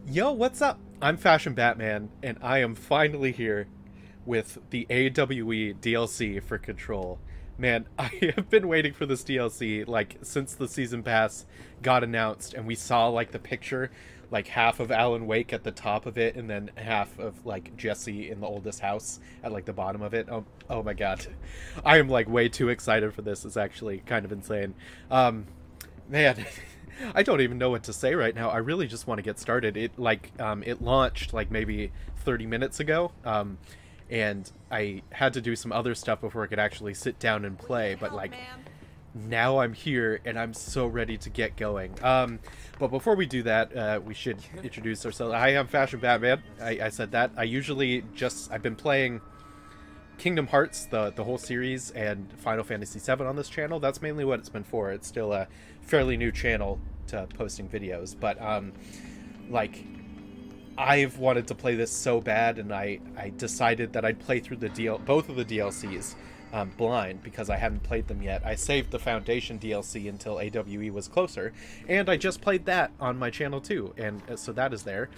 Yo, what's up? I'm Fashion Batman, and I am finally here with the AWE DLC for Control. Man, I have been waiting for this DLC like since the season pass got announced, and we saw like the picture, like half of Alan Wake at the top of it, and then half of like Jesse in the oldest house at like the bottom of it. Oh my god, I am like way too excited for this. It's actually kind of insane. Man, I don't even know what to say right now. I really just want to get started. It launched like maybe 30 minutes ago. And I had to do some other stuff before I could actually sit down and play, but like now I'm here and I'm so ready to get going. But before we do that, we should introduce ourselves. Hi, I'm Fashion Batman. I said that. I've been playing Kingdom Hearts, the whole series, and Final Fantasy VII on this channel. That's mainly what it's been for. It's still a fairly new channel to posting videos, but like I've wanted to play this so bad, and I decided that I'd play through both of the DLCs blind because I hadn't played them yet. I saved the Foundation DLC until AWE was closer, and I just played that on my channel too, and so that is there.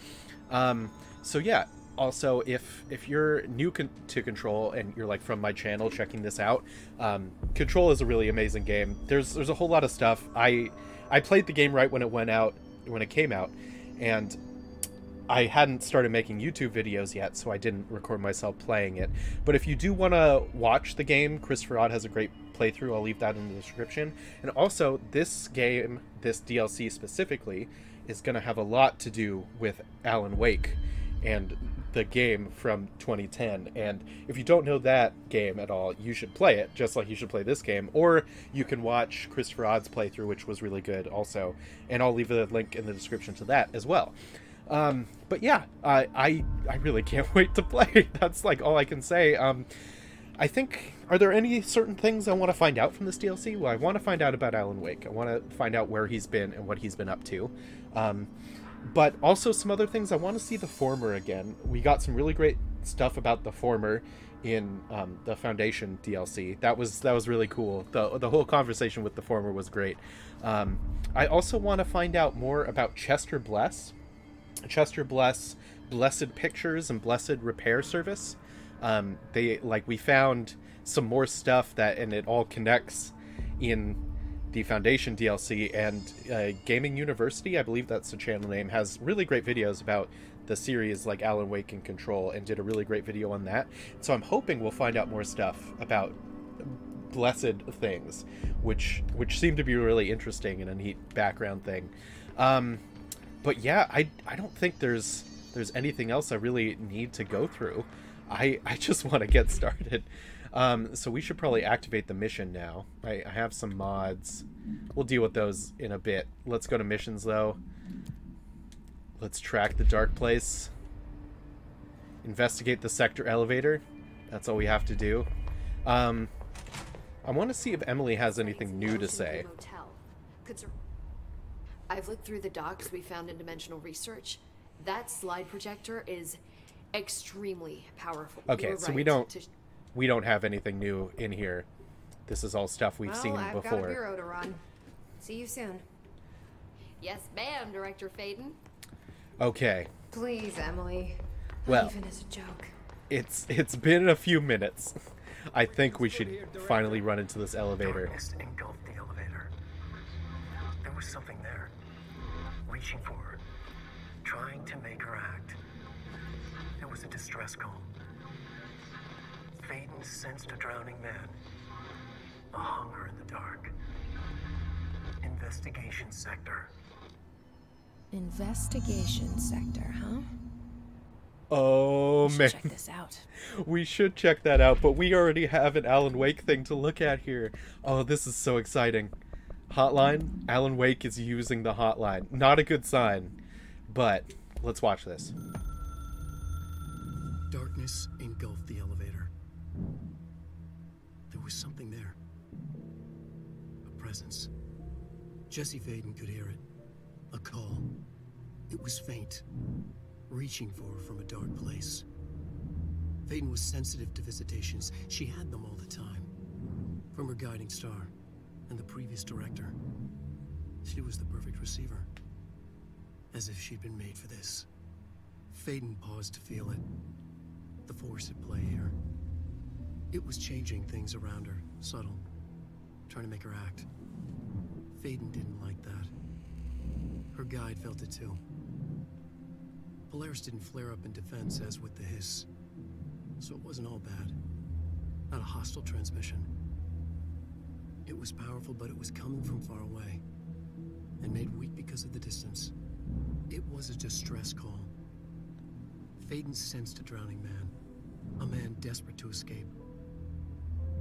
So yeah. Also, if you're new to Control and you're like from my channel checking this out, Control is a really amazing game. There's a whole lot of stuff. I played the game right when it came out, and I hadn't started making YouTube videos yet, so I didn't record myself playing it. But if you do want to watch the game, Christopher Odd has a great playthrough. I'll leave that in the description. And also, this game, this DLC specifically, is going to have a lot to do with Alan Wake and the game from 2010. And if you don't know that game at all, you should play it, just like you should play this game. Or you can watch Christopher Odd's playthrough, which was really good also. And I'll leave a link in the description to that as well. But yeah, I really can't wait to play. That's like all I can say. I think, are there any certain things I want to find out from this DLC? Well, I want to find out about Alan Wake. I want to find out where he's been and what he's been up to. But also some other things. I want to see the Former again. We got some really great stuff about the Former in the Foundation DLC. That was really cool. The whole conversation with the Former was great. I also want to find out more about Chester Bless. Chester Bless, Blessed Pictures and Blessed Repair Service. We found some more stuff and it all connects in the Foundation DLC, and Gaming University, I believe that's the channel name, has really great videos about the series like Alan Wake and Control, and did a really great video on that. So I'm hoping we'll find out more stuff about blessed things, which seem to be really interesting and a neat background thing. But yeah, I don't think there's anything else I really need to go through. I just want to get started. So we should probably activate the mission now. I have some mods. We'll deal with those in a bit. Let's go to missions, though. Let's track the dark place. Investigate the sector elevator. That's all we have to do. I want to see if Emily has anything new to say. I've looked through the docs we found in Dimensional Research. That slide projector is extremely powerful. Okay, so we don't have anything new in here. This is all stuff we've seen I've before. Got a bureau to run. See you soon. Yes, ma'am, Director Faden. Okay. Please, Emily. Well, Even as a joke. It's been a few minutes. I think we should finally run into this elevator. Darkness engulfed the elevator. There was something there, reaching for her, trying to make her act. It was a distress call. Faden sensed a drowning man, a hunger in the dark. Investigation sector. Investigation sector, huh? Oh, man. Check this out. We should check that out, but we already have an Alan Wake thing to look at here. Oh, this is so exciting. Hotline? Alan Wake is using the hotline. Not a good sign, but let's watch this. Darkness engulfed the elevator. There was something there. A presence. Jesse Faden could hear it. A call. It was faint, reaching for her from a dark place. Faden was sensitive to visitations. She had them all the time. From her guiding star and the previous director. She was the perfect receiver. As if she'd been made for this. Faden paused to feel it. The force at play here. It was changing things around her, subtle, trying to make her act. Faden didn't like that. Her guide felt it too. Polaris didn't flare up in defense as with the hiss, so it wasn't all bad. Not a hostile transmission. It was powerful, but it was coming from far away, and made weak because of the distance. It was a distress call. Faden sensed a drowning man, a man desperate to escape.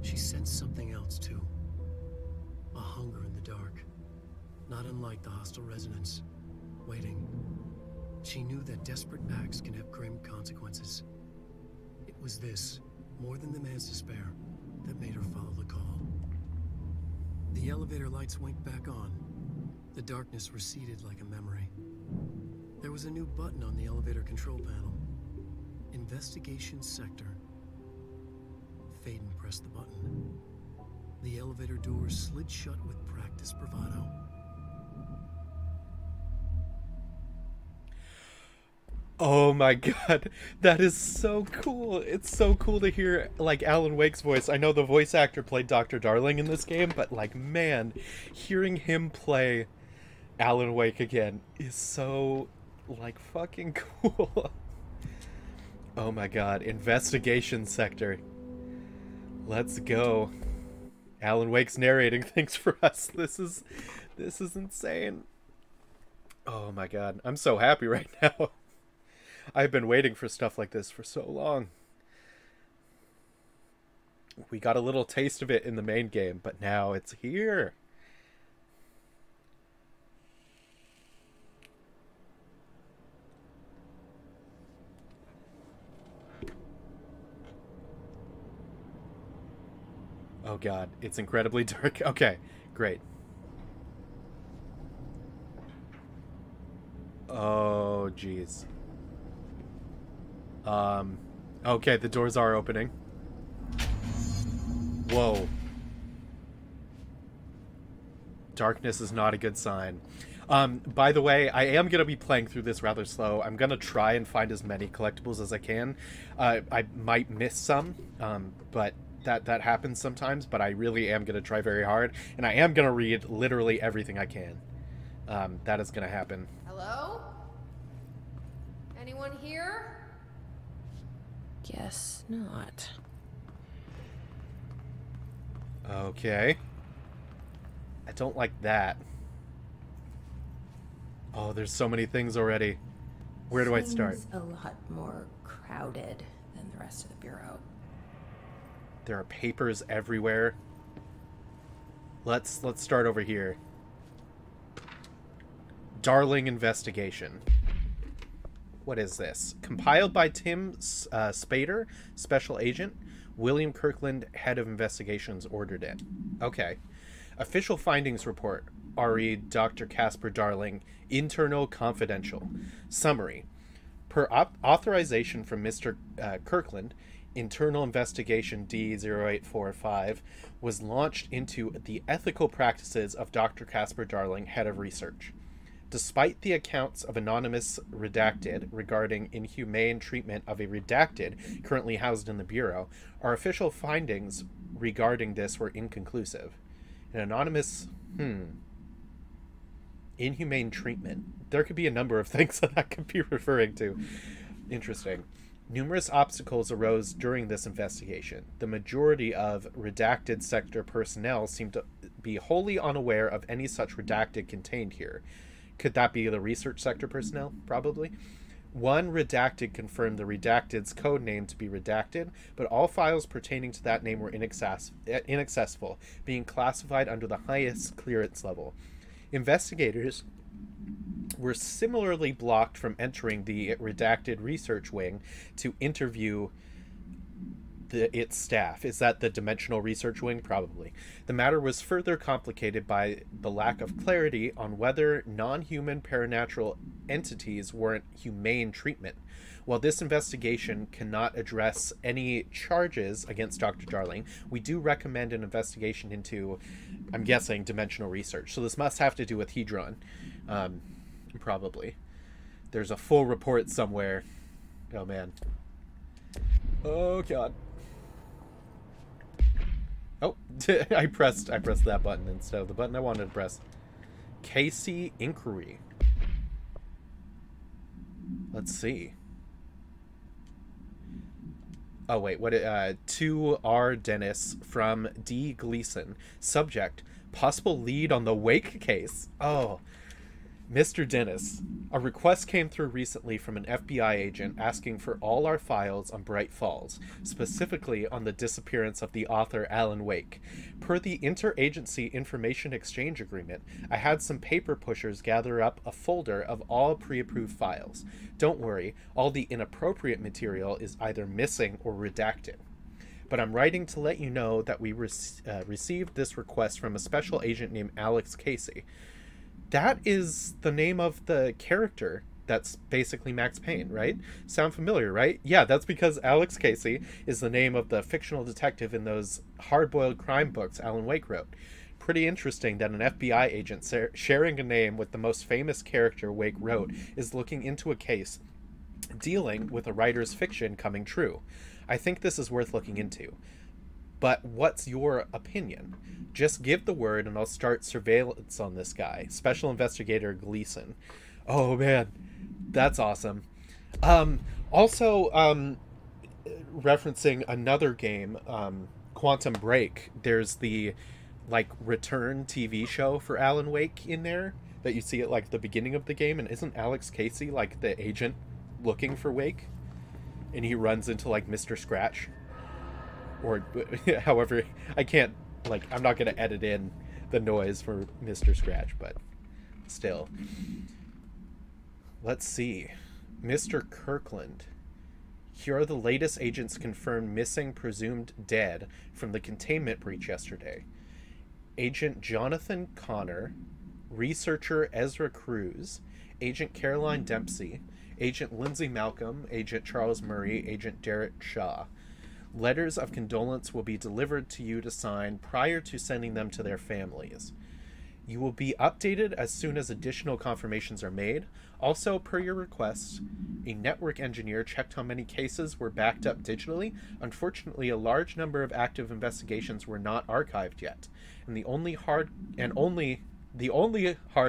She sensed something else too. A hunger in the dark, not unlike the hostile resonance, waiting. She knew that desperate acts can have grim consequences. It was this, more than the man's despair, that made her follow the call. The elevator lights winked back on. The darkness receded like a memory. There was a new button on the elevator control panel. Investigation Sector. Faden pressed the button. The elevator doors slid shut with practiced bravado. Oh my god, that is so cool. It's so cool to hear, like, Alan Wake's voice. I know the voice actor played Dr. Darling in this game, but, like, man, hearing him play Alan Wake again is so, like, fucking cool. Oh my god, Investigation Sector. Let's go. Alan Wake's narrating things for us. This is insane. Oh my god, I'm so happy right now. I've been waiting for stuff like this for so long. We got a little taste of it in the main game, but now it's here. Oh god, it's incredibly dark. Okay, great. Oh, jeez. Okay, the doors are opening. Whoa. Darkness is not a good sign. By the way, I am going to be playing through this rather slow. I'm going to try and find as many collectibles as I can. I might miss some, but that happens sometimes, but I really am going to try very hard, and I am going to read literally everything I can. That is going to happen. Hello? Anyone here? Guess not. Okay. I don't like that. Oh, there's so many things already. Where do I start? Seems a lot more crowded than the rest of the bureau. There are papers everywhere. Let's start over here. Darling Investigation. What is this? Compiled by Tim Spader, Special Agent. William Kirkland, Head of Investigations, ordered it. Okay. Official Findings Report. RE Dr. Casper Darling. Internal Confidential. Summary. Per authorization from Mr. Kirkland, Internal Investigation D0845 was launched into the ethical practices of Dr. Casper Darling, Head of Research. Despite the accounts of anonymous redacted regarding inhumane treatment of a redacted currently housed in the Bureau, our official findings regarding this were inconclusive. An anonymous, inhumane treatment. There could be a number of things that could be referring to. Interesting. Numerous obstacles arose during this investigation. The majority of redacted sector personnel seemed to be wholly unaware of any such redacted contained here. Could that be the research sector personnel? Probably. One redacted confirmed the redacted's code name to be redacted, but all files pertaining to that name were inaccessible, being classified under the highest clearance level. Investigators were similarly blocked from entering the redacted research wing to interview its staff. Is that the Dimensional Research Wing? Probably. The matter was further complicated by the lack of clarity on whether non-human paranatural entities warrant humane treatment. While this investigation cannot address any charges against Dr. Darling, we do recommend an investigation into, I'm guessing, dimensional research. So this must have to do with Hedron. Probably. There's a full report somewhere Oh, man. Oh, God. Oh, I pressed that button instead of the button I wanted to press. Casey Inquiry. Let's see. Oh, wait, what? To R. Dennis from D. Gleason. Subject, possible lead on the Wake case. Oh, Mr. Dennis, a request came through recently from an FBI agent asking for all our files on Bright Falls, specifically on the disappearance of the author Alan Wake. Per the Interagency Information Exchange Agreement, I had some paper pushers gather up a folder of all pre-approved files. Don't worry, all the inappropriate material is either missing or redacted. But I'm writing to let you know that we received this request from a special agent named Alex Casey. That is the name of the character that's basically Max Payne, right? Sound familiar, right? Yeah, that's because Alex Casey is the name of the fictional detective in those hard-boiled crime books Alan Wake wrote. Pretty interesting that an FBI agent sharing a name with the most famous character Wake wrote is looking into a case dealing with a writer's fiction coming true. I think this is worth looking into. But what's your opinion? Just give the word and I'll start surveillance on this guy. Special Investigator Gleason. Oh, man. That's awesome. Also, referencing another game, Quantum Break, there's the, like, return TV show for Alan Wake in there that you see at, like, the beginning of the game. And isn't Alex Casey, like, the agent looking for Wake? And he runs into, like, Mr. Scratch. Or however, I can't, like, I'm not going to edit in the noise for Mr. Scratch, but still. Let's see. Mr. Kirkland. Here are the latest agents confirmed missing, presumed dead from the containment breach yesterday. Agent Jonathan Connor, researcher Ezra Cruz, Agent Caroline Dempsey, Agent Lindsay Malcolm, Agent Charles Murray, Agent Derek Shaw. Letters of condolence will be delivered to you to sign prior to sending them to their families. You will be updated as soon as additional confirmations are made. Also, per your request, a network engineer checked how many cases were backed up digitally. Unfortunately, a large number of active investigations were not archived yet, and the only hard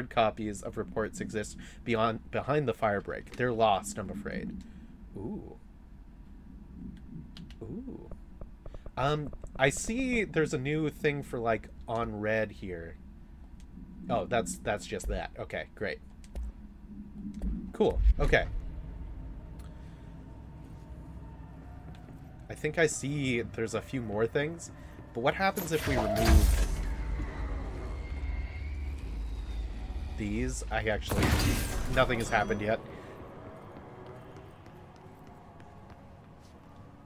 copies of reports exist behind the firebreak. They're lost, I'm afraid. Ooh. Ooh. I see there's a new thing for, like, on red here. Oh, that's just that. Okay, great. Cool. Okay. I think I see there's a few more things, but what happens if we remove these? Nothing has happened yet.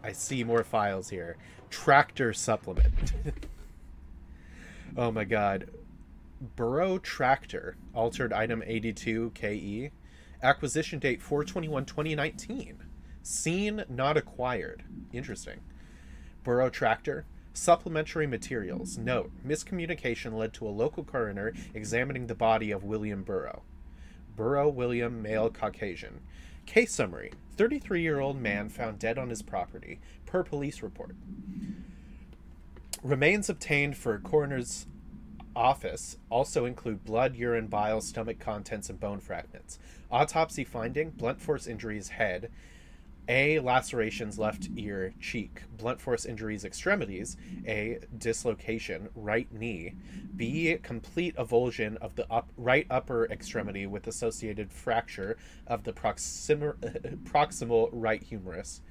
I see more files here. Tractor supplement. Oh my god. Burrow Tractor. Altered item 82 KE. Acquisition date 4/21/2019. Scene not acquired. Interesting. Burrow Tractor. Supplementary materials. Note, miscommunication led to a local coroner examining the body of William Burrow. Burrow William, male, Caucasian. Case summary. 33-year-old man found dead on his property, per police report. Remains obtained for coroner's office also include blood, urine, bile, stomach contents, and bone fragments. Autopsy finding, blunt force injuries head, A, lacerations left ear, cheek, blunt force injuries extremities, A, dislocation, right knee, B, complete avulsion of the right upper extremity with associated fracture of the proximal right humerus,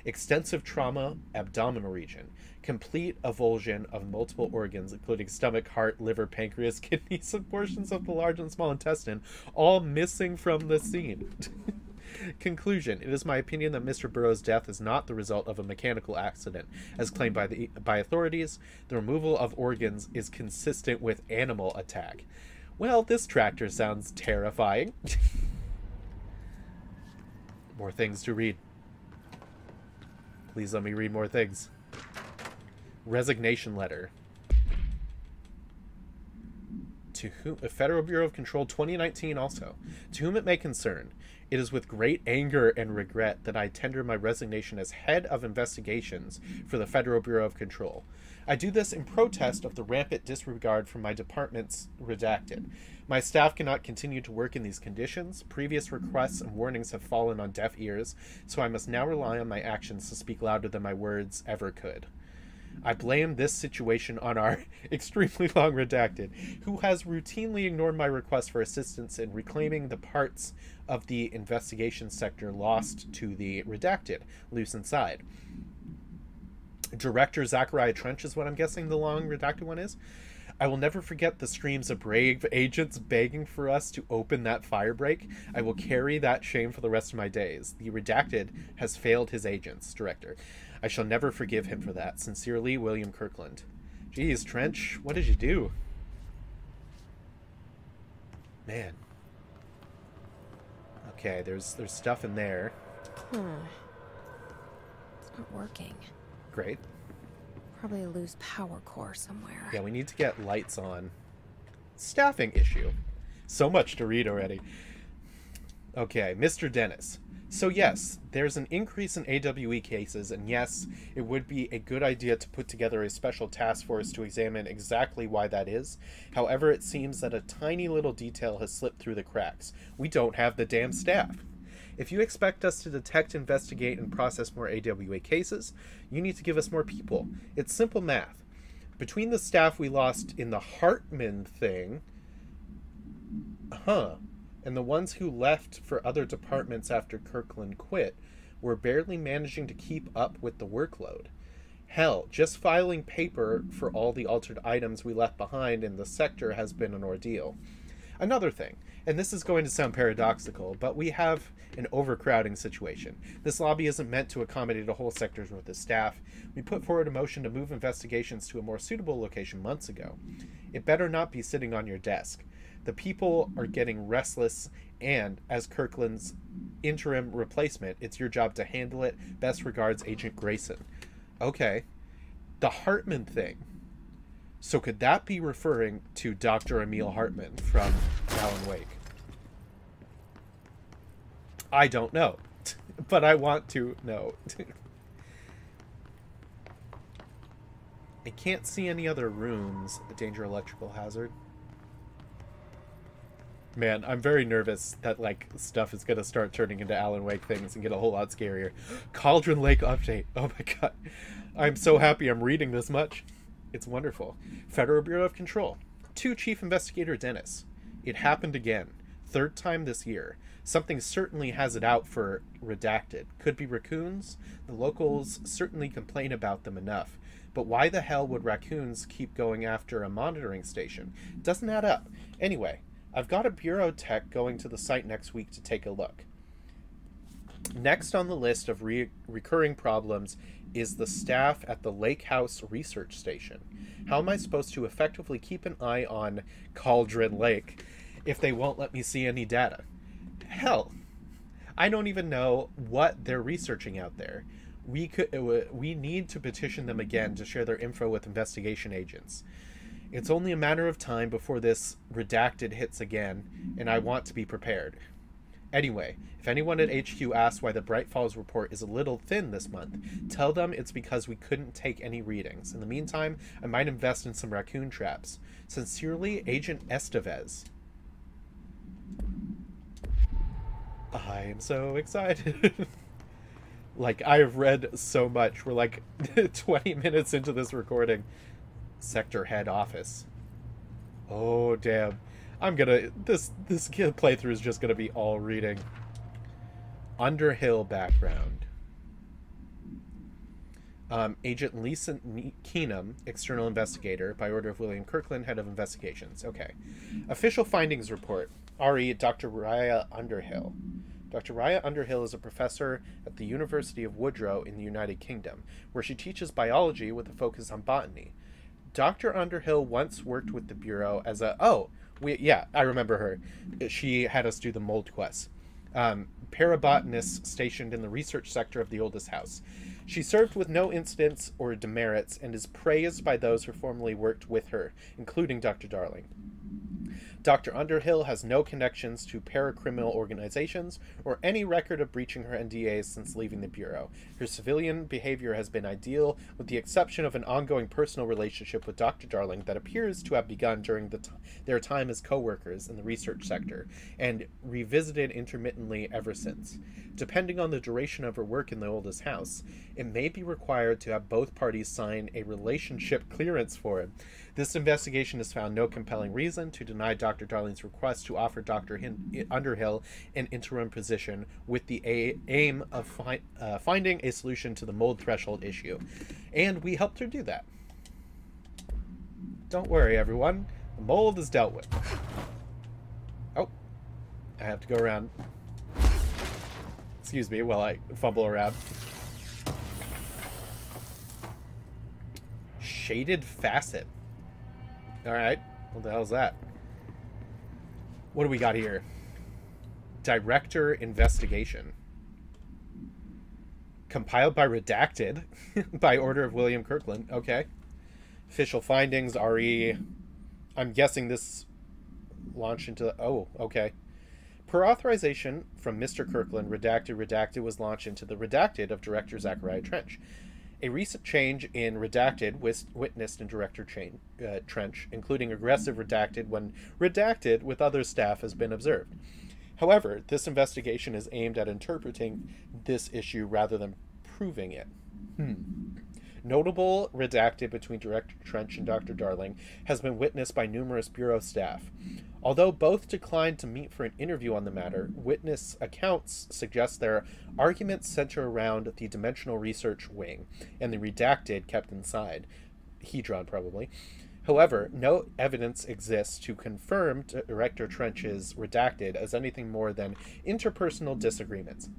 extensive trauma, abdominal region, complete avulsion of multiple organs, including stomach, heart, liver, pancreas, kidneys, and portions of the large and small intestine, all missing from the scene. Conclusion. It is my opinion that Mr. Burrow's death is not the result of a mechanical accident, as claimed by authorities. The removal of organs is consistent with animal attack. Well, this tractor sounds terrifying. More things to read. Please let me read more things. To whom, Federal Bureau of Control 2019 also. To whom it may concern, it is with great anger and regret that I tender my resignation as head of investigations for the Federal Bureau of Control. I do this in protest of the rampant disregard for my department's redacted. My staff cannot continue to work in these conditions. Previous requests and warnings have fallen on deaf ears, so I must now rely on my actions to speak louder than my words ever could. I blame this situation on our extremely long redacted, who has routinely ignored my request for assistance in reclaiming the parts of the investigation sector lost to the redacted, loose inside. Director Zachariah Trench is what I'm guessing the long redacted one is. I will never forget the streams of brave agents begging for us to open that firebreak. I will carry that shame for the rest of my days. The redacted has failed his agents, Director. I shall never forgive him for that. Sincerely, William Kirkland. Geez, Trench, what did you do? Man. Okay, there's stuff in there. It's not working. Great. Probably a loose power core somewhere. Yeah, we need to get lights on. Staffing issue. So much to read already. Okay, Mr. Dennis. So yes, there's an increase in AWE cases, and yes, it would be a good idea to put together a special task force to examine exactly why that is. However, it seems that a tiny little detail has slipped through the cracks. We don't have the damn staff. If you expect us to detect, investigate, and process more AWA cases, you need to give us more people. It's simple math. Between the staff we lost in the Hartman thing, and the ones who left for other departments after Kirkland quit, we're barely managing to keep up with the workload. Hell, just filing paper for all the altered items we left behind in the sector has been an ordeal. Another thing, and this is going to sound paradoxical, but we have an overcrowding situation. This lobby isn't meant to accommodate a whole sector's worth of staff. We put forward a motion to move investigations to a more suitable location months ago. It better not be sitting on your desk. The people are getting restless, and as Kirkland's interim replacement, it's your job to handle it. Best regards, Agent Grayson. Okay. The Hartman thing. So could that be referring to Dr. Emil Hartman from Alan Wake? I don't know, but I want to know. I can't see any other rooms. A danger electrical hazard. Man, I'm very nervous that, like, stuff is going to start turning into Alan Wake things and get a whole lot scarier. Cauldron Lake update. Oh my god. I'm so happy I'm reading this much. It's wonderful. Federal Bureau of Control. To Chief Investigator Dennis. It happened again. Third time this year. Something certainly has it out for redacted. Could be raccoons. The locals certainly complain about them enough. But why the hell would raccoons keep going after a monitoring station? Doesn't add up. Anyway, I've got a bureau tech going to the site next week to take a look. Next on the list of recurring problems is the staff at the Lake House Research Station. How am I supposed to effectively keep an eye on Cauldron Lake if they won't let me see any data? Hell, I don't even know what they're researching out there. We need to petition them again to share their info with investigation agents. It's only a matter of time before this redacted hits again, and I want to be prepared. Anyway, if anyone at HQ asks why the Bright Falls report is a little thin this month, tell them it's because we couldn't take any readings. In the meantime, I might invest in some raccoon traps. Sincerely, Agent Estevez. I am so excited. Like, I have read so much. We're like 20 minutes into this recording. Sector head office. Oh, damn. This playthrough is just gonna be all reading. Underhill background. Agent Lisa Keenum, external investigator, by order of William Kirkland, head of investigations. Okay. Official findings report. RE Dr. Raya Underhill. Dr. Raya Underhill is a professor at the University of Woodrow in the United Kingdom, where she teaches biology with a focus on botany. Dr. Underhill once worked with the Bureau as a... I remember her. She had us do the mold quest. Parabotanist stationed in the research sector of the oldest house. She served with no incidents or demerits and is praised by those who formerly worked with her, including Dr. Darling. Dr. Underhill has no connections to paracriminal organizations or any record of breaching her NDAs since leaving the Bureau. Her civilian behavior has been ideal, with the exception of an ongoing personal relationship with Dr. Darling that appears to have begun during their time as co-workers in the research sector, and revisited intermittently ever since. Depending on the duration of her work in the oldest house, it may be required to have both parties sign a relationship clearance for it. This investigation has found no compelling reason to deny Dr. Darling's request to offer Dr. Underhill an interim position, with the aim of finding a solution to the mold threshold issue. And we helped her do that. Don't worry, everyone. The mold is dealt with. Oh. I have to go around. Excuse me while I fumble around. Shaded facet. Alright. What the hell is that? What do we got here? Director investigation. Compiled by Redacted. By order of William Kirkland. Okay. Official findings, RE. I'm guessing this launched into... Oh, okay. Per authorization from Mr. Kirkland, Redacted was launched into the Redacted of Director Zachariah Trench. A recent change in Redacted was witnessed in Director Trench, including aggressive Redacted when Redacted with other staff has been observed. However, this investigation is aimed at interpreting this issue rather than proving it. Notable Redacted between Director Trench and Dr. Darling has been witnessed by numerous Bureau staff. Although both declined to meet for an interview on the matter, witness accounts suggest their arguments center around the Dimensional Research Wing and the Redacted kept inside. Hedron, probably. However, no evidence exists to confirm Director Trench's Redacted as anything more than interpersonal disagreements.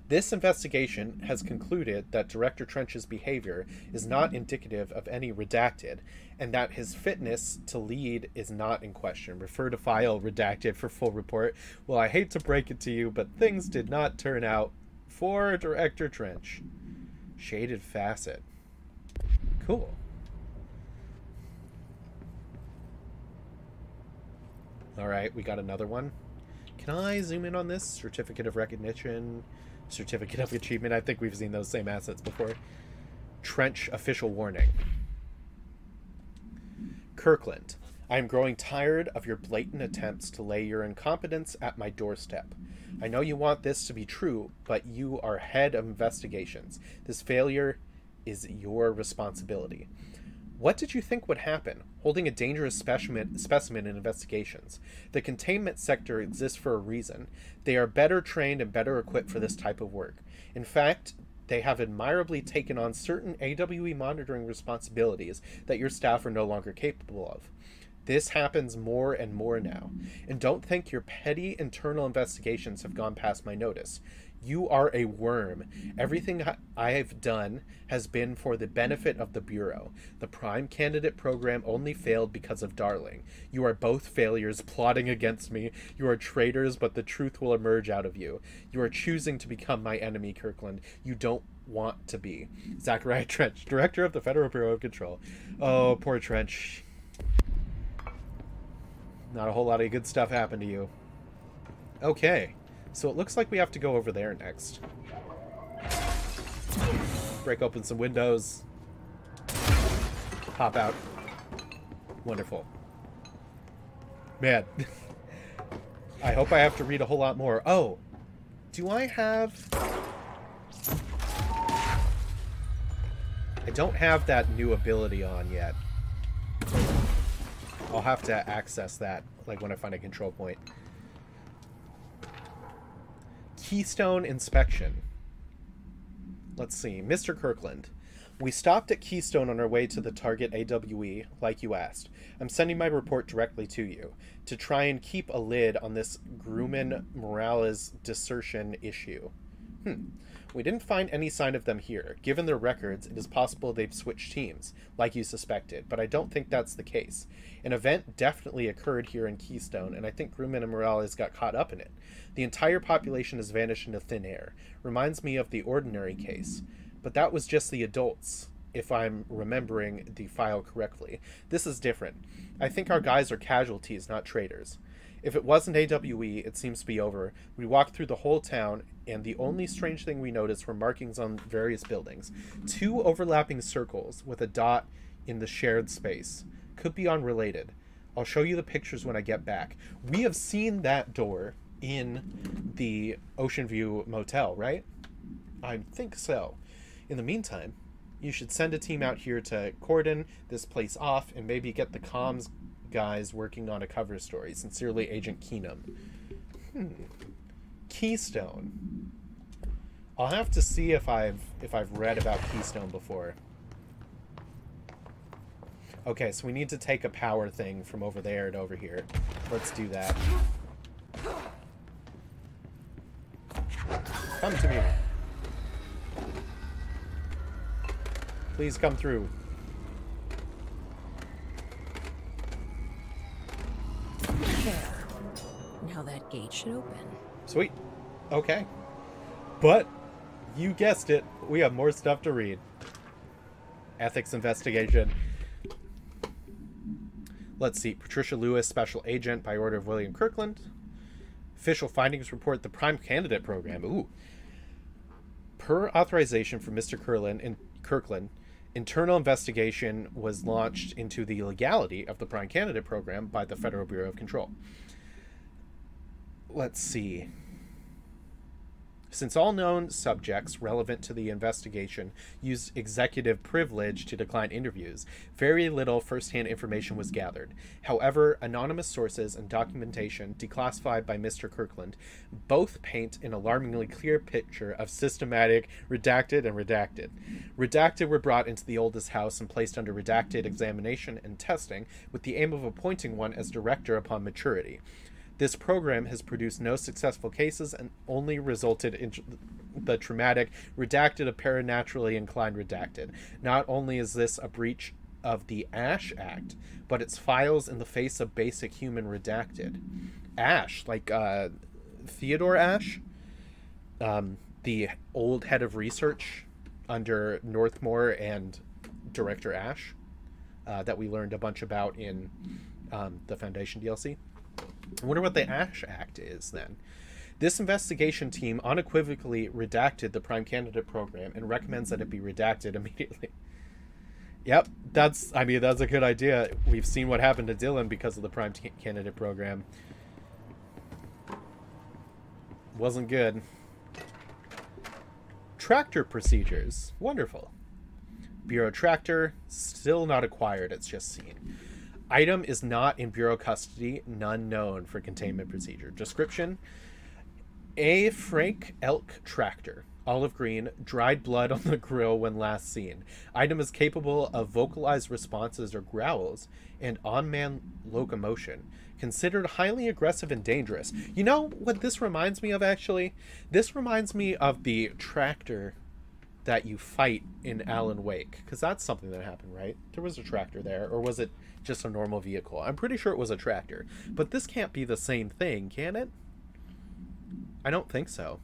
This investigation has concluded that Director Trench's behavior is not indicative of any Redacted, and that his fitness to lead is not in question. Refer to file Redacted for full report. Well, I hate to break it to you, but things did not turn out for Director Trench. Shaded facet. Cool. Alright, we got another one. Can I zoom in on this? Certificate of Recognition... Certificate of Achievement. I think we've seen those same assets before. Trench official warning. Kirkland, I am growing tired of your blatant attempts to lay your incompetence at my doorstep. I know you want this to be true, but you are head of investigations. This failure is your responsibility. What did you think would happen, holding a dangerous specimen in investigations? The containment sector exists for a reason. They are better trained and better equipped for this type of work. In fact, they have admirably taken on certain AWE monitoring responsibilities that your staff are no longer capable of. This happens more and more now. And don't think your petty internal investigations have gone past my notice. You are a worm. Everything I have done has been for the benefit of the Bureau. The Prime Candidate program only failed because of Darling. You are both failures plotting against me. You are traitors, but the truth will emerge out of you. You are choosing to become my enemy, Kirkland. You don't want to be. Zachariah Trench, Director of the Federal Bureau of Control. Oh, poor Trench. Not a whole lot of good stuff happened to you. Okay. So it looks like we have to go over there next. Break open some windows. Pop out. Wonderful. Man. I hope I have to read a whole lot more. Oh. Do I have... I don't have that new ability on yet. I'll have to access that, like, when I find a control point. Keystone inspection. Let's see. Mr. Kirkland. We stopped at Keystone on our way to the target AWE, like you asked. I'm sending my report directly to you, to try and keep a lid on this Grumman Morales desertion issue. We didn't find any sign of them here. Given their records, it is possible they've switched teams, like you suspected, but I don't think that's the case. An event definitely occurred here in Keystone, and I think Grumman and Morales got caught up in it. The entire population has vanished into thin air. Reminds me of the Ordinary case. But that was just the adults. if I'm remembering the file correctly. This is different. I think our guys are casualties, not traitors. If it wasn't AWE, it seems to be over. We walked through the whole town, and the only strange thing we noticed were markings on various buildings. 2 overlapping circles with a dot in the shared space. Could be unrelated. I'll show you the pictures when I get back. We have seen that door in the Ocean View Motel, right? I think so. In the meantime, you should send a team out here to cordon this place off and maybe get the comms guys working on a cover story. Sincerely, Agent Keenum. Keystone. I'll have to see if I've read about Keystone before. Okay, so we need to take a power thing from over there to over here. Let's do that. Come to me. Please come through. There. Now that gate should open. Sweet. Okay. But, you guessed it, we have more stuff to read. Ethics investigation. Let's see. Patricia Lewis, Special Agent by order of William Kirkland. Official findings report the Prime Candidate Program. Ooh. Per authorization from Mr. Kirkland, internal investigation was launched into the legality of the Prime Candidate Program by the Federal Bureau of Control. Let's see. Since all known subjects relevant to the investigation used executive privilege to decline interviews, very little first-hand information was gathered. However, anonymous sources and documentation declassified by Mr. Kirkland both paint an alarmingly clear picture of systematic redacted and redacted. Redacted were brought into the oldest house and placed under redacted examination and testing with the aim of appointing one as director upon maturity. This program has produced no successful cases and only resulted in the traumatic redacted of paranaturally inclined redacted. Not only is this a breach of the Ash Act, but its files in the face of basic human redacted. Ash, like Theodore Ash, the old head of research under Northmore and Director Ash, that we learned a bunch about in the Foundation DLC. I wonder what the Ash Act is, then. This investigation team unequivocally redacted the Prime Candidate Program and recommends that it be redacted immediately. Yep, that's a good idea. We've seen what happened to Dylan because of the Prime Candidate Program. Wasn't good. Tractor procedures. Wonderful. Bureau Tractor, still not acquired, it's just seen. Item is not in Bureau custody, none known for containment procedure. Description: a Frank Elk tractor, olive green, dried blood on the grill when last seen. Item is capable of vocalized responses or growls and on-man locomotion. Considered highly aggressive and dangerous. You know what this reminds me of, actually? This reminds me of the tractor that you fight in Alan Wake, because that's something that happened, right? There was a tractor there, or was it just a normal vehicle? I'm pretty sure it was a tractor, but this can't be the same thing, can it? I don't think so.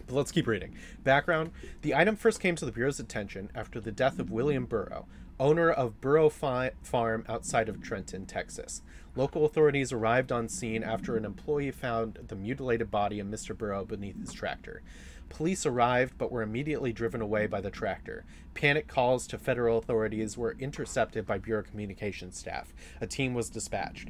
But let's keep reading. Background: the item first came to the Bureau's attention after the death of William Burrow, owner of Burrow Farm outside of Trenton, Texas. Local authorities arrived on scene after an employee found the mutilated body of Mr. Burrow beneath his tractor. Police arrived but were immediately driven away by the tractor. Panic calls to federal authorities were intercepted by Bureau communications staff. A team was dispatched.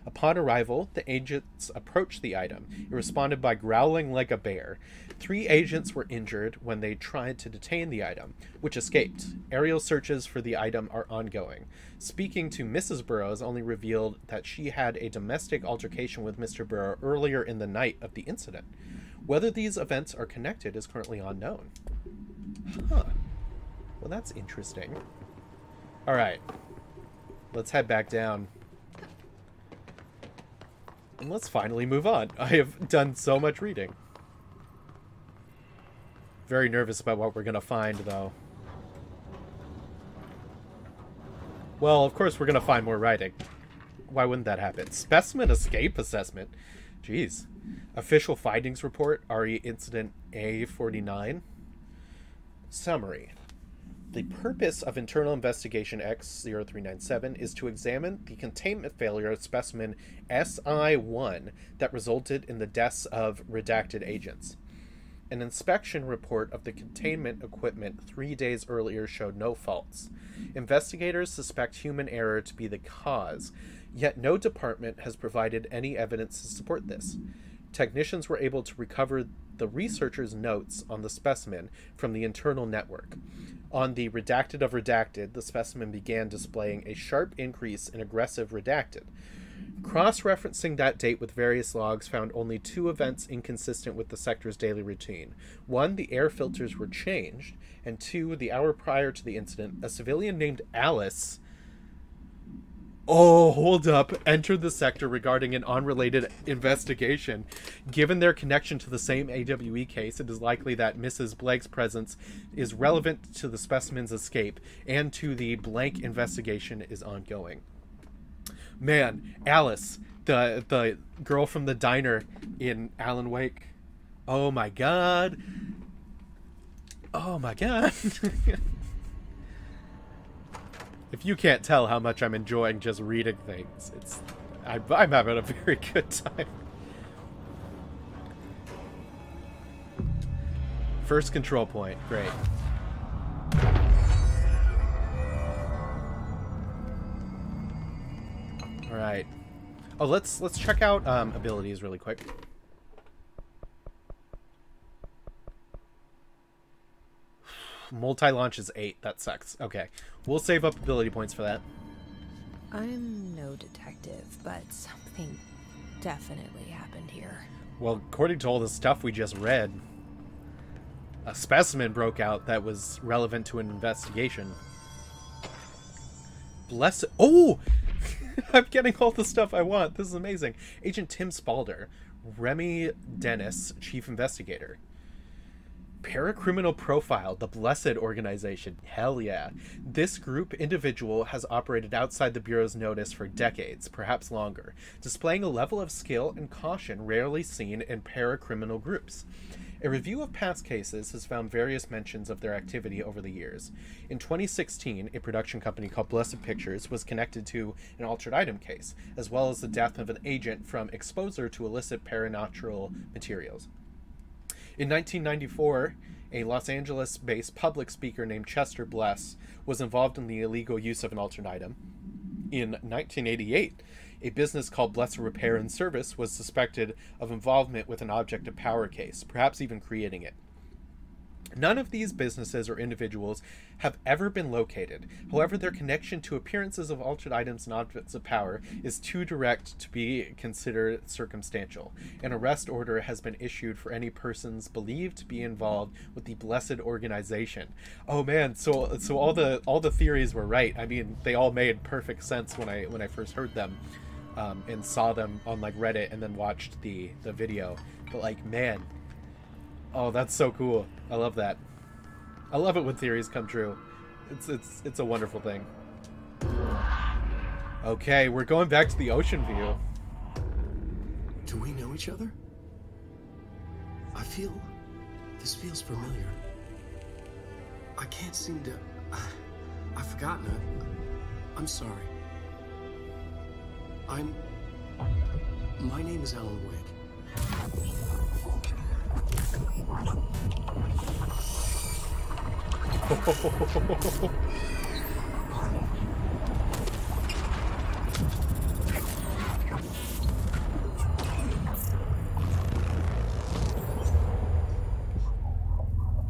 Upon arrival, the agents approached the item. It responded by growling like a bear. 3 agents were injured when they tried to detain the item, which escaped. Aerial searches for the item are ongoing. Speaking to Mrs. Burrows only revealed that she had a domestic altercation with Mr. Burrow earlier in the night of the incident. Whether these events are connected is currently unknown. Huh. Well, that's interesting. Alright. Let's head back down. And let's finally move on. I have done so much reading. Very nervous about what we're going to find, though. Well, of course we're going to find more writing. Why wouldn't that happen? Specimen escape assessment. Jeez. Official findings report, RE Incident A49. Summary. The purpose of Internal Investigation X-0397 is to examine the containment failure of specimen SI-1 that resulted in the deaths of redacted agents. An inspection report of the containment equipment 3 days earlier showed no faults. Investigators suspect human error to be the cause, yet no department has provided any evidence to support this. Technicians were able to recover the researchers' notes on the specimen from the internal network. On the redacted of redacted, the specimen began displaying a sharp increase in aggressive redacted. Cross-referencing that date with various logs found only 2 events inconsistent with the sector's daily routine. 1, the air filters were changed, and 2, the hour prior to the incident, a civilian named Alice... Oh, hold up. Entered the sector regarding an unrelated investigation. Given their connection to the same AWE case, it is likely that Mrs. Blake's presence is relevant to the specimen's escape and to the blank investigation is ongoing. Man, Alice, the girl from the diner in Alan Wake. Oh my god. Oh my god. If you can't tell how much I'm enjoying just reading things, I'm having a very good time. First control point, great. All right. Oh, let's check out abilities really quick. Multi-launch is 8. That sucks. Okay. We'll save up ability points for that. I'm no detective, but something definitely happened here. Well, according to all the stuff we just read, a specimen broke out that was relevant to an investigation. Bless it. Oh! I'm getting all the stuff I want. This is amazing. Agent Tim Spaulding. Remy Dennis, Chief Investigator. Paracriminal Profile, the Blessed Organization. Hell yeah. This group individual has operated outside the Bureau's notice for decades, perhaps longer, displaying a level of skill and caution rarely seen in paracriminal groups. A review of past cases has found various mentions of their activity over the years. In 2016, a production company called Blessed Pictures was connected to an altered item case, as well as the death of an agent from exposure to illicit paranatural materials. In 1994, a Los Angeles-based public speaker named Chester Bless was involved in the illegal use of an altered item. In 1988, a business called Bless Repair and Service was suspected of involvement with an object of power case, perhaps even creating it. None of these businesses or individuals have ever been located. However, their connection to appearances of altered items and objects of power is too direct to be considered circumstantial. An arrest order has been issued for any persons believed to be involved with the Blessed Organization. Oh man, so all the theories were right. I mean, they all made perfect sense when I first heard them, and saw them on like Reddit and then watched the video. But like, man. Oh, that's so cool. I love that. I love it when theories come true. It's a wonderful thing. Okay, we're going back to the ocean view. Do we know each other? This feels familiar. I can't seem to... I've forgotten it. I'm sorry. My name is Alan Wake.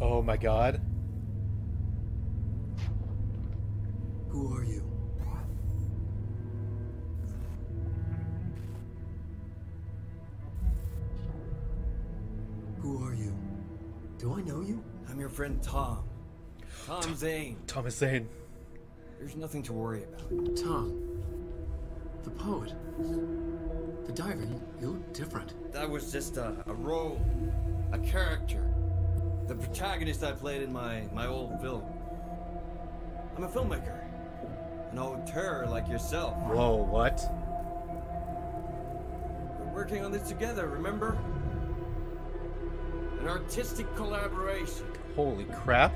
Oh my god. Who are you? Who are you? Do I know you? I'm your friend Tom. Tom Zane. Thomas Zane. There's nothing to worry about. Tom. The poet. The diver. You look different. That was just a role. A character. The protagonist I played in my old film. I'm a filmmaker. An auteur like yourself. Whoa, what? We're working on this together, remember? An artistic collaboration. Holy crap.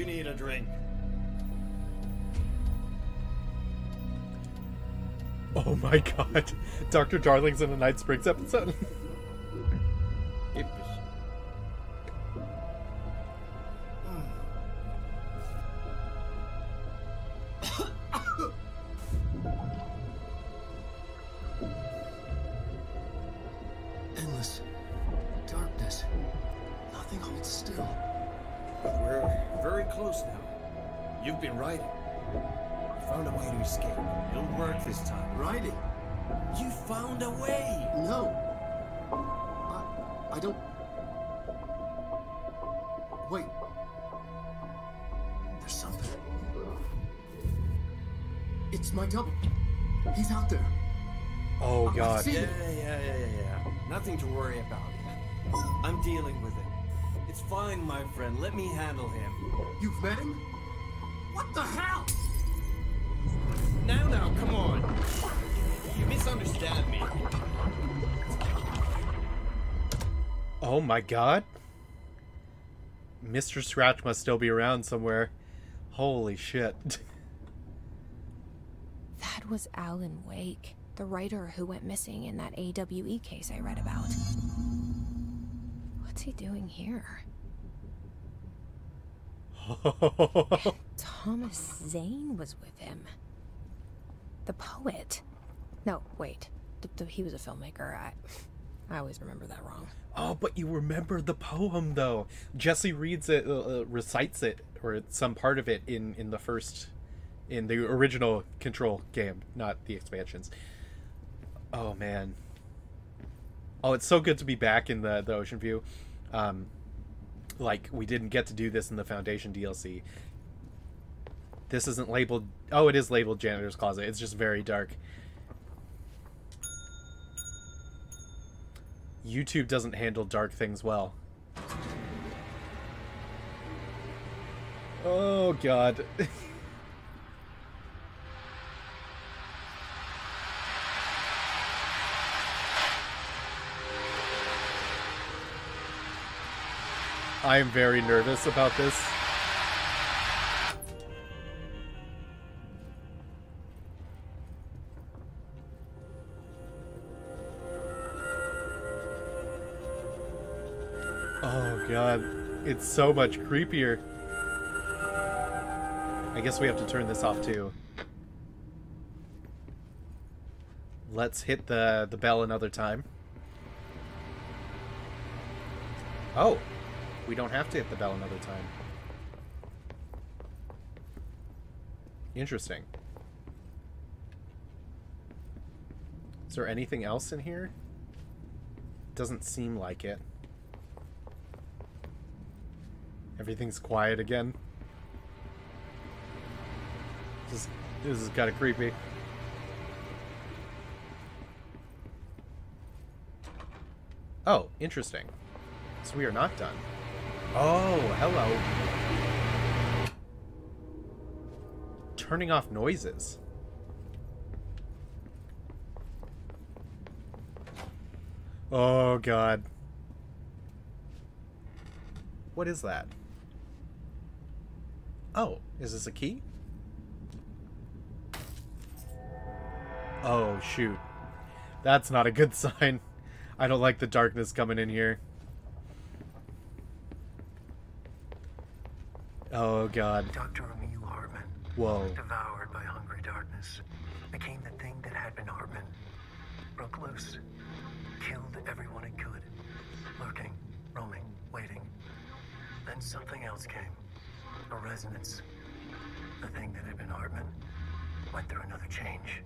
you need a drink. Oh my god. Dr. Darling's in a Night Springs episode. Endless darkness. Nothing holds still. We're very close now. You've been riding. You found a way to escape. It'll work this time. Riding? You found a way! No. I don't... Wait. There's something. It's my double. He's out there. Oh I've god. seen Yeah, it. yeah. Nothing to worry about. I'm dealing with it. It's fine, my friend. Let me handle him. You've met him? What the hell? Now, come on. You misunderstand me. Oh my god. Mr. Scratch must still be around somewhere. Holy shit. That was Alan Wake, the writer who went missing in that AWE case I read about. What's he doing here? Thomas Zane was with him. The poet. No, wait. He was a filmmaker. I always remember that wrong. Oh, but you remember the poem, though. Jesse reads it, recites it, or some part of it in the original Control game, not the expansions. Oh, man. Oh, it's so good to be back in the Ocean View. Like, we didn't get to do this in the Foundation DLC. This isn't labeled... Oh, it is labeled Janitor's Closet. It's just very dark. YouTube doesn't handle dark things well. Oh, God. I am very nervous about this. Oh god, it's so much creepier. I guess we have to turn this off too. Let's hit the bell another time. Oh, we don't have to hit the bell another time. Interesting. Is there anything else in here? Doesn't seem like it. Everything's quiet again. This is kind of creepy. Oh, interesting. So we are not done. Oh, hello. Turning off noises. Oh, God. What is that? Oh, is this a key? Oh, shoot. That's not a good sign. I don't like the darkness coming in here. Oh, God. Dr. Emil Hartman. Whoa. Devoured by hungry darkness. Became the thing that had been Hartman. Broke loose. Killed everyone it could. Lurking, roaming, waiting. Then something else came. A resonance. The thing that had been Hartman went through another change.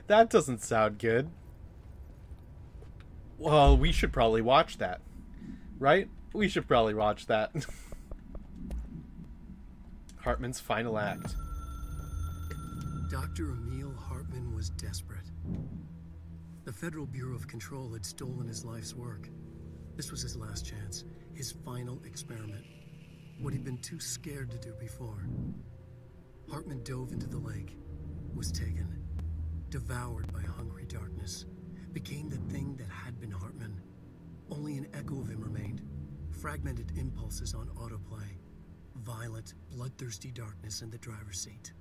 That doesn't sound good. Well, we should probably watch that. Right? We should probably watch that. Hartman's final act. Dr. Emil Hartman was desperate. The Federal Bureau of Control had stolen his life's work. This was his last chance, his final experiment. What he'd been too scared to do before. Hartman dove into the lake, was taken, devoured by hungry darkness, became the thing that had been Hartman. Only an echo of him remained, Fragmented impulses on autoplay. Violent, bloodthirsty darkness in the driver's seat.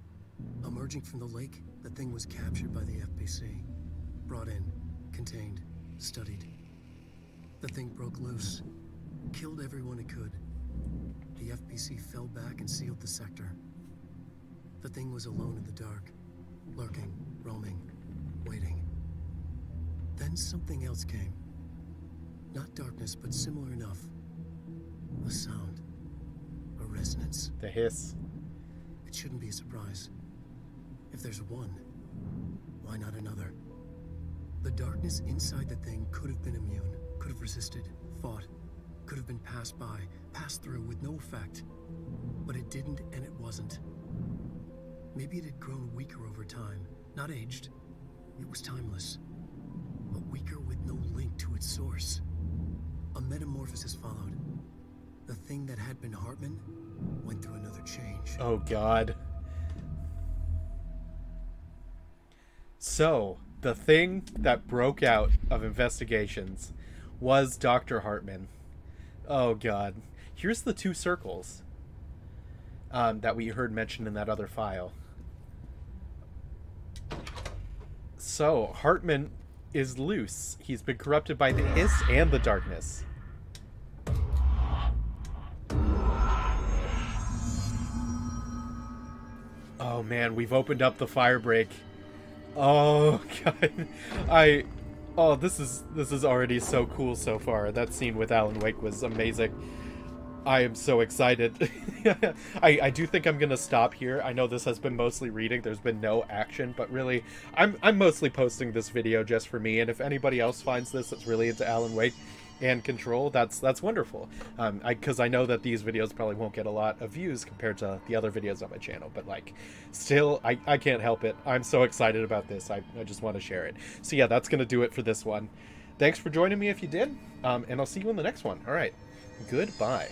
Emerging from the lake, the thing was captured by the FBC. Brought in, contained, studied. The thing broke loose. Killed everyone it could. The FBC fell back and sealed the sector. The thing was alone in the dark. Lurking, roaming, waiting. Then something else came. Not darkness, but similar enough. A sound. A resonance. The hiss. It shouldn't be a surprise. If there's one, why not another? The darkness inside the thing could have been immune, could have resisted, fought, could have been passed by, passed through with no effect. But it didn't, and it wasn't. Maybe it had grown weaker over time, not aged. It was timeless, but weaker with no link to its source. A metamorphosis followed. The thing that had been Hartman went through another change. Oh, God. So, the thing that broke out of investigations was Dr. Hartman. Oh, God. Here's the 2 circles that we heard mentioned in that other file. So, Hartman is loose. He's been corrupted by the hiss and the darkness. Oh, man, we've opened up the fire break. Oh, God. Oh, this is already so cool so far. That scene with Alan Wake was amazing. I am so excited. I do think I'm gonna stop here. I know this has been mostly reading. There's been no action, but really, I'm mostly posting this video just for me. And if anybody else finds this that's really into Alan Wake and Control, that's wonderful. Because I know that these videos probably won't get a lot of views compared to the other videos on my channel. But like, still, I can't help it. I'm so excited about this. I just want to share it. So yeah, that's gonna do it for this one. Thanks for joining me if you did. And I'll see you in the next one. All right. Goodbye.